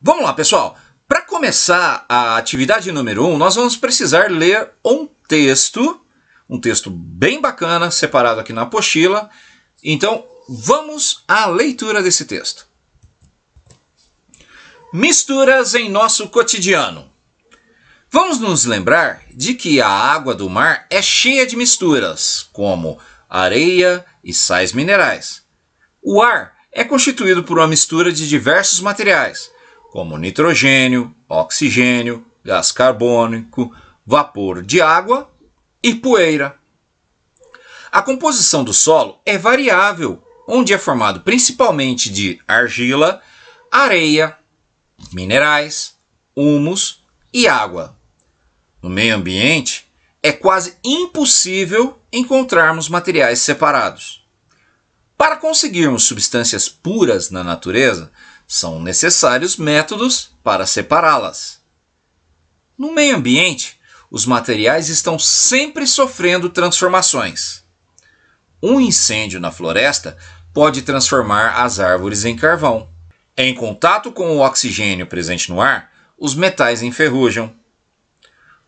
Vamos lá, pessoal. Para começar a atividade número 1, nós vamos precisar ler um texto bem bacana, separado aqui na apostila. Então, vamos à leitura desse texto. Misturas em nosso cotidiano. Vamos nos lembrar de que a água do mar é cheia de misturas, como areia e sais minerais. O ar é constituído por uma mistura de diversos materiais, como nitrogênio, oxigênio, gás carbônico, vapor de água e poeira. A composição do solo é variável, onde é formado principalmente de argila, areia, minerais, humus e água. No meio ambiente, é quase impossível encontrarmos materiais separados. Para conseguirmos substâncias puras na natureza, são necessários métodos para separá-las. No meio ambiente, os materiais estão sempre sofrendo transformações. Um incêndio na floresta pode transformar as árvores em carvão. Em contato com o oxigênio presente no ar, os metais enferrujam.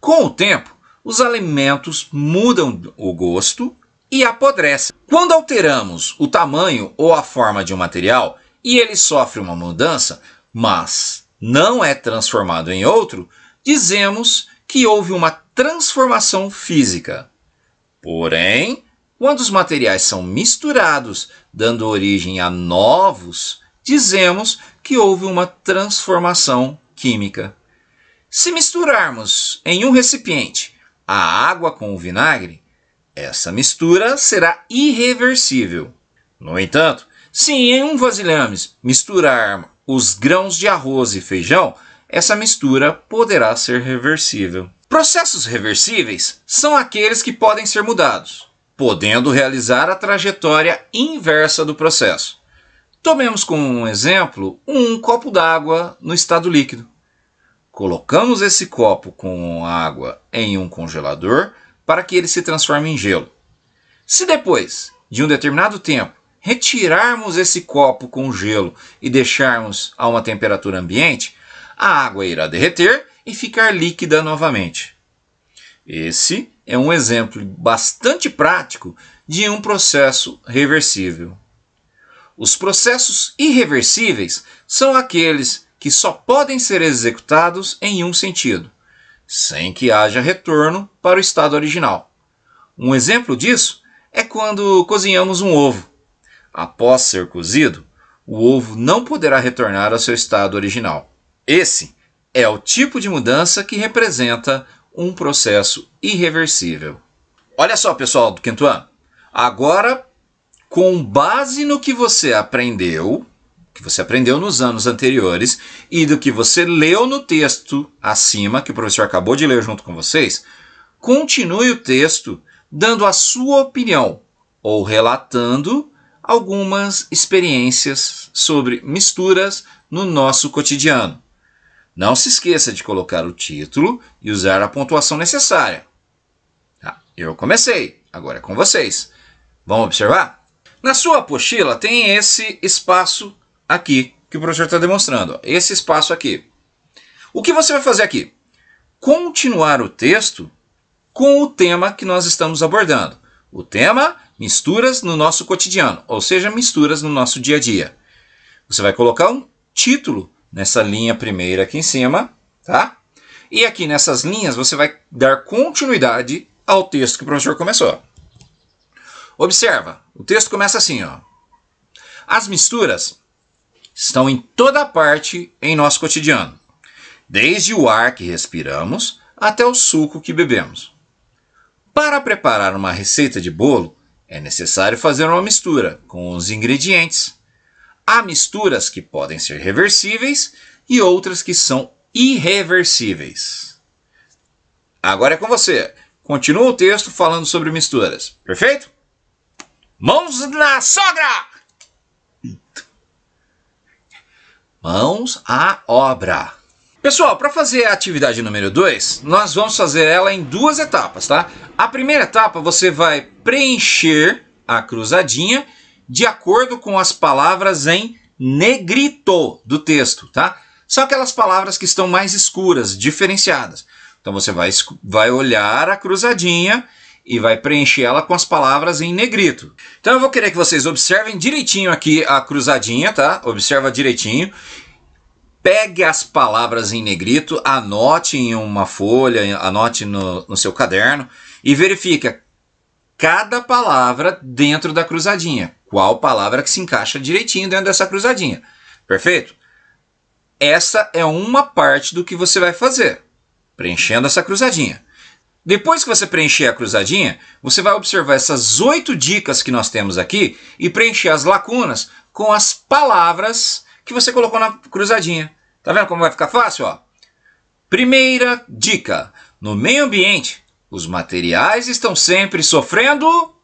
Com o tempo, os alimentos mudam o gosto e apodrecem. Quando alteramos o tamanho ou a forma de um material e ele sofre uma mudança, mas não é transformado em outro, dizemos que houve uma transformação física. Porém, quando os materiais são misturados, dando origem a novos, dizemos que houve uma transformação química. Se misturarmos em um recipiente a água com o vinagre, essa mistura será irreversível. No entanto, se em um vasilhame misturar os grãos de arroz e feijão, essa mistura poderá ser reversível. Processos reversíveis são aqueles que podem ser mudados, podendo realizar a trajetória inversa do processo. Tomemos como exemplo um copo d'água no estado líquido. Colocamos esse copo com água em um congelador para que ele se transforme em gelo. Se depois de um determinado tempo retirarmos esse copo com gelo e deixarmos a uma temperatura ambiente, a água irá derreter e ficar líquida novamente. Esse é um exemplo bastante prático de um processo reversível. Os processos irreversíveis são aqueles que só podem ser executados em um sentido, sem que haja retorno para o estado original. Um exemplo disso é quando cozinhamos um ovo. Após ser cozido, o ovo não poderá retornar ao seu estado original. Esse é o tipo de mudança que representa um processo irreversível. Olha só, pessoal do quinto ano. Agora, com base no que você aprendeu nos anos anteriores e do que você leu no texto acima, que o professor acabou de ler junto com vocês, continue o texto dando a sua opinião ou relatando algumas experiências sobre misturas no nosso cotidiano. Não se esqueça de colocar o título e usar a pontuação necessária. Eu comecei, agora é com vocês. Vamos observar? Na sua apostila tem esse espaço aqui que o professor está demonstrando. Esse espaço aqui. O que você vai fazer aqui? Continuar o texto com o tema que nós estamos abordando. O tema, misturas no nosso cotidiano, ou seja, misturas no nosso dia a dia. Você vai colocar um título nessa linha primeira aqui em cima, tá? E aqui nessas linhas você vai dar continuidade ao texto que o professor começou. Observa, o texto começa assim, ó. As misturas estão em toda parte em nosso cotidiano, desde o ar que respiramos até o suco que bebemos. Para preparar uma receita de bolo, é necessário fazer uma mistura com os ingredientes. Há misturas que podem ser reversíveis e outras que são irreversíveis. Agora é com você. Continua o texto falando sobre misturas. Perfeito? Mãos na sogra! Mãos à obra. Pessoal, para fazer a atividade número 2, nós vamos fazer ela em duas etapas, tá? A primeira etapa você vai preencher a cruzadinha de acordo com as palavras em negrito do texto, tá? são aquelas palavras que estão mais escuras, diferenciadas. Então você vai olhar a cruzadinha e vai preencher ela com as palavras em negrito. Então eu vou querer que vocês observem direitinho aqui a cruzadinha, tá? Observa direitinho. Pegue as palavras em negrito, anote em uma folha, anote no seu caderno e verifique cada palavra dentro da cruzadinha. Qual palavra que se encaixa direitinho dentro dessa cruzadinha. Perfeito? Essa é uma parte do que você vai fazer, preenchendo essa cruzadinha. Depois que você preencher a cruzadinha, você vai observar essas 8 dicas que nós temos aqui e preencher as lacunas com as palavras que você colocou na cruzadinha. Tá vendo como vai ficar fácil? Ó? Primeira dica. No meio ambiente, os materiais estão sempre sofrendo...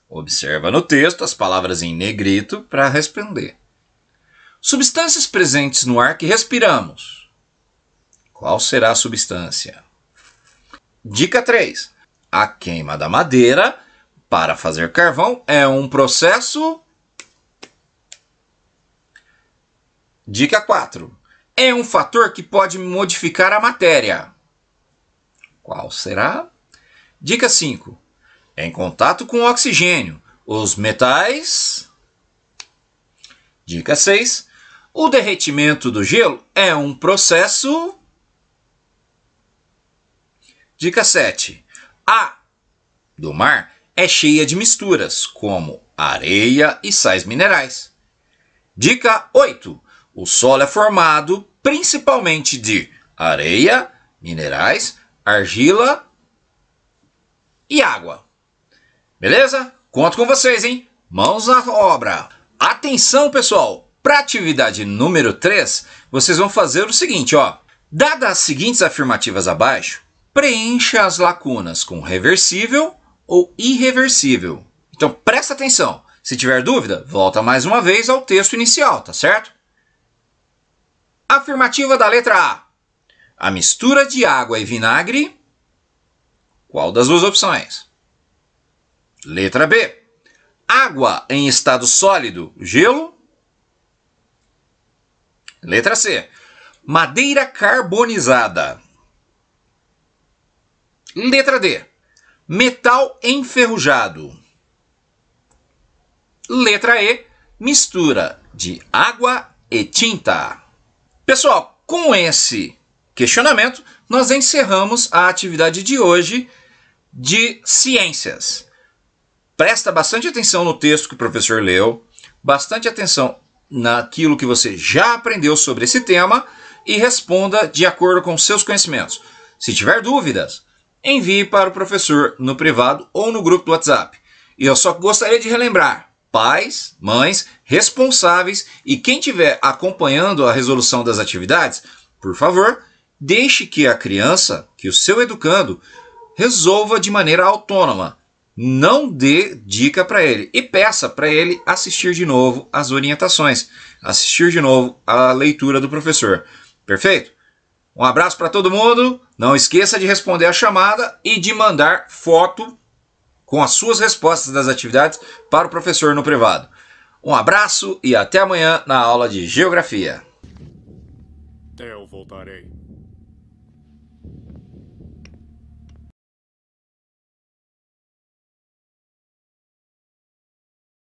Observa no texto as palavras em negrito para responder. Substâncias presentes no ar que respiramos. Qual será a substância? Dica 3. A queima da madeira para fazer carvão é um processo... Dica 4. É um fator que pode modificar a matéria. Qual será? Dica 5. Em contato com o oxigênio, os metais... Dica 6. O derretimento do gelo é um processo... Dica 7. A do mar é cheia de misturas, como areia e sais minerais. Dica 8. O solo é formado principalmente de areia, minerais, argila e água. Beleza? Conto com vocês, hein? Mãos à obra. Atenção, pessoal! Para a atividade número 3, vocês vão fazer o seguinte, ó. Dadas as seguintes afirmativas abaixo, preencha as lacunas com reversível ou irreversível. Então presta atenção. Se tiver dúvida, volta mais uma vez ao texto inicial, tá certo? Afirmativa da letra A. A mistura de água e vinagre. Qual das duas opções? Letra B. Água em estado sólido, gelo. Letra C. Madeira carbonizada. Letra D. Metal enferrujado. Letra E. Mistura de água e tinta. Pessoal, com esse questionamento, nós encerramos a atividade de hoje de ciências. Presta bastante atenção no texto que o professor leu, bastante atenção naquilo que você já aprendeu sobre esse tema e responda de acordo com seus conhecimentos. Se tiver dúvidas, envie para o professor no privado ou no grupo do WhatsApp. E eu só gostaria de relembrar, pais, mães, responsáveis e quem estiver acompanhando a resolução das atividades, por favor, deixe que a criança, que o seu educando, resolva de maneira autônoma. Não dê dica para ele e peça para ele assistir de novo as orientações, assistir de novo a leitura do professor. Perfeito? Um abraço para todo mundo, não esqueça de responder a chamada e de mandar foto com as suas respostas das atividades para o professor no privado. Um abraço e até amanhã na aula de Geografia. Eu voltarei.